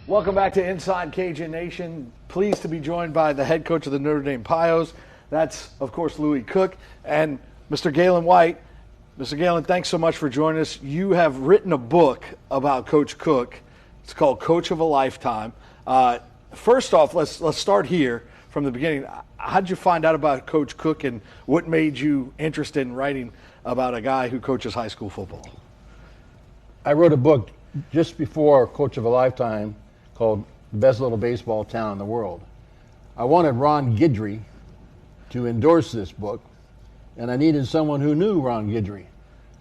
Welcome back to Inside Cajun Nation. Pleased to be joined by the head coach of the Notre Dame Pios. That's, of course, Louis Cook and Mr. Galen White. Mr. Galen, thanks so much for joining us. You have written a book about Coach Cook. It's called Coach of a Lifetime. First off, let's start here from the beginning. How did you find out about Coach Cook, and what made you interested in writing about a guy who coaches high school football? I wrote a book just before Coach of a Lifetime called The Best Little Baseball Town in the World. I wanted Ron Guidry to endorse this book, and I needed someone who knew Ron Guidry.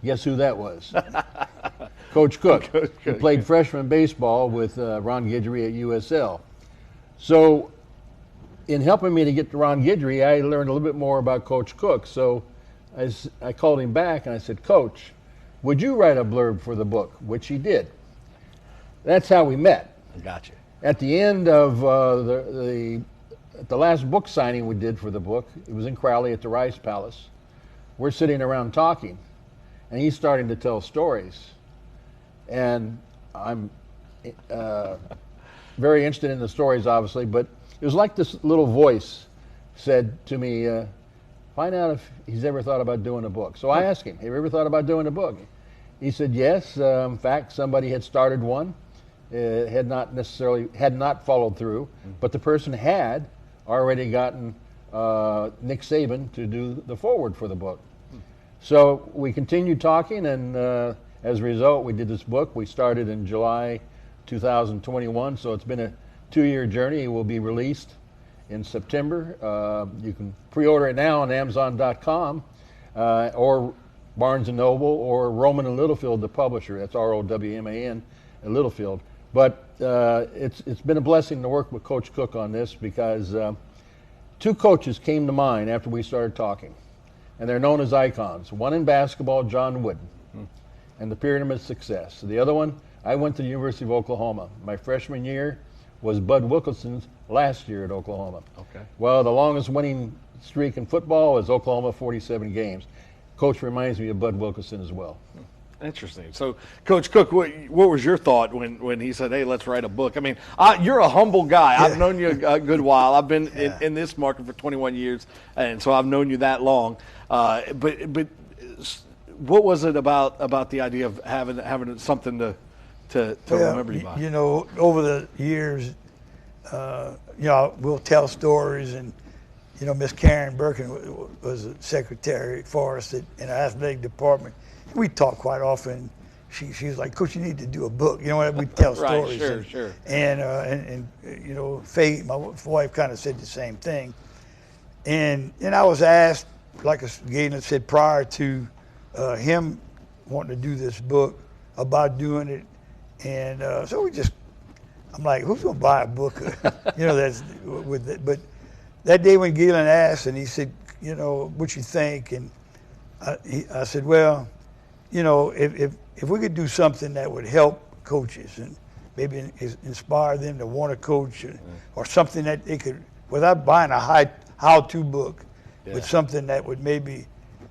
Guess who that was? Coach Cook. He played freshman baseball with Ron Guidry at USL. So in helping me to get to Ron Guidry, I learned a little bit more about Coach Cook. So I called him back and I said, Coach, would you write a blurb for the book? Which he did. That's how we met. Gotcha. At the end of the last book signing we did for the book, it was in Crowley at the Rice Palace. We're sitting around talking, and he's starting to tell stories. And I'm very interested in the stories, obviously, but it was like this little voice said to me, find out if he's ever thought about doing a book. So I asked him, have you ever thought about doing a book? He said, yes. In fact, somebody had started one. Had not followed through, but the person had already gotten Nick Saban to do the foreword for the book. So we continued talking, and as a result, we did this book. We started in July 2021, so it's been a 2-year journey. It will be released in September. You can pre-order it now on Amazon.com or Barnes & Noble or Rowman & Littlefield, the publisher. That's ROWMAN at Littlefield. But it's been a blessing to work with Coach Cook on this, because 2 coaches came to mind after we started talking, and they're known as icons. One in basketball, John Wooden, and the Pyramid of Success. The other one, I went to the University of Oklahoma. My freshman year was Bud Wilkinson's last year at Oklahoma. Okay. Well, the longest winning streak in football is Oklahoma, 47 games. Coach reminds me of Bud Wilkinson as well. Interesting. So, Coach Cook, what was your thought when he said, hey, let's write a book? I mean, you're a humble guy. Yeah. I've known you a good while. I've been in this market for 21 years, and so I've known you that long. But what was it about the idea of having something to remember you by? You know, over the years, we'll tell stories, and Miss Karen Birkin was a secretary for us in our athletic department. We talk quite often. She's like, Coach, you need to do a book. We tell stories. Right, sure. And Faye, my wife, kind of said the same thing. And I was asked, like Galen said, prior to him wanting to do this book, about doing it. And so I'm like, who's going to buy a book? That's with it. But that day when Galen asked, and he said, what you think? And I said, well, if we could do something that would help coaches and maybe inspire them to want to coach, or something that they could, without buying a how-to book, but something that would maybe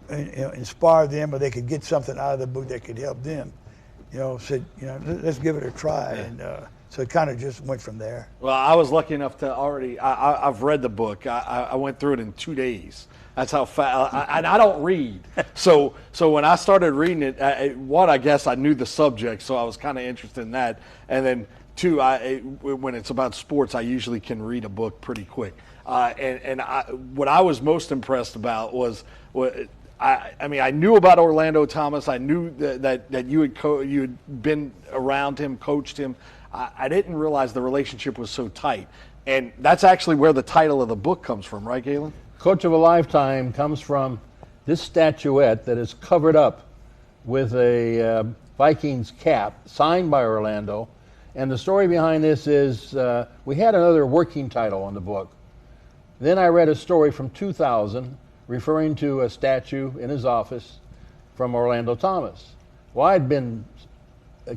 inspire them, or they could get something out of the book that could help them, said, let's give it a try. And so it kind of just went from there. Well, I was lucky enough to I've read the book. I went through it in 2 days. That's how fast, and I don't read. So when I started reading it, I guess I knew the subject, so I was kind of interested in that. And then 2, when it's about sports, I usually can read a book pretty quick. What I was most impressed about was I knew about Orlando Thomas. I knew that you had been around him, coached him. I didn't realize the relationship was so tight. And that's actually where the title of the book comes from, right, Galen? Coach of a Lifetime comes from this statuette that is covered up with a Vikings cap signed by Orlando. And the story behind this is we had another working title on the book. Then I read a story from 2000 referring to a statue in his office from Orlando Thomas. Well, I'd been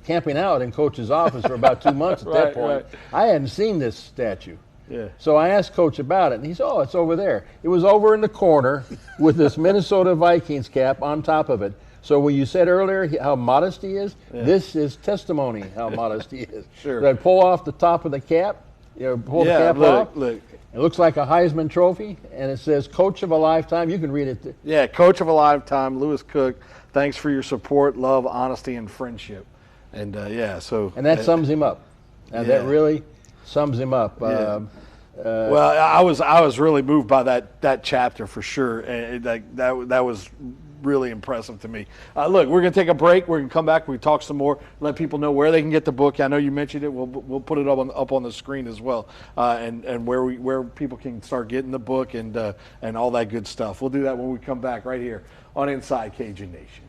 camping out in Coach's office for about 2 months at that point. Right. I hadn't seen this statue. Yeah. So I asked Coach about it, and he said, oh, it's over there. It was over in the corner with this Minnesota Vikings cap on top of it. So when you said earlier how modest he is, this is testimony how modest he is. Sure. That pull off the top of the cap, pull the cap off. Look. It looks like a Heisman Trophy, and it says Coach of a Lifetime. You can read it. Yeah, Coach of a Lifetime, Lewis Cook. Thanks for your support, love, honesty, and friendship. And And that sums him up. And Yeah. that really sums him up. Yeah. Well, I was really moved by that chapter for sure, and that was really impressive to me. Look, we're gonna take a break. We're gonna come back. We talk some more. Let people know where they can get the book. I know you mentioned it. We'll put it up on the screen as well, and where people can start getting the book and all that good stuff. We'll do that when we come back right here on Inside Cajun Nation.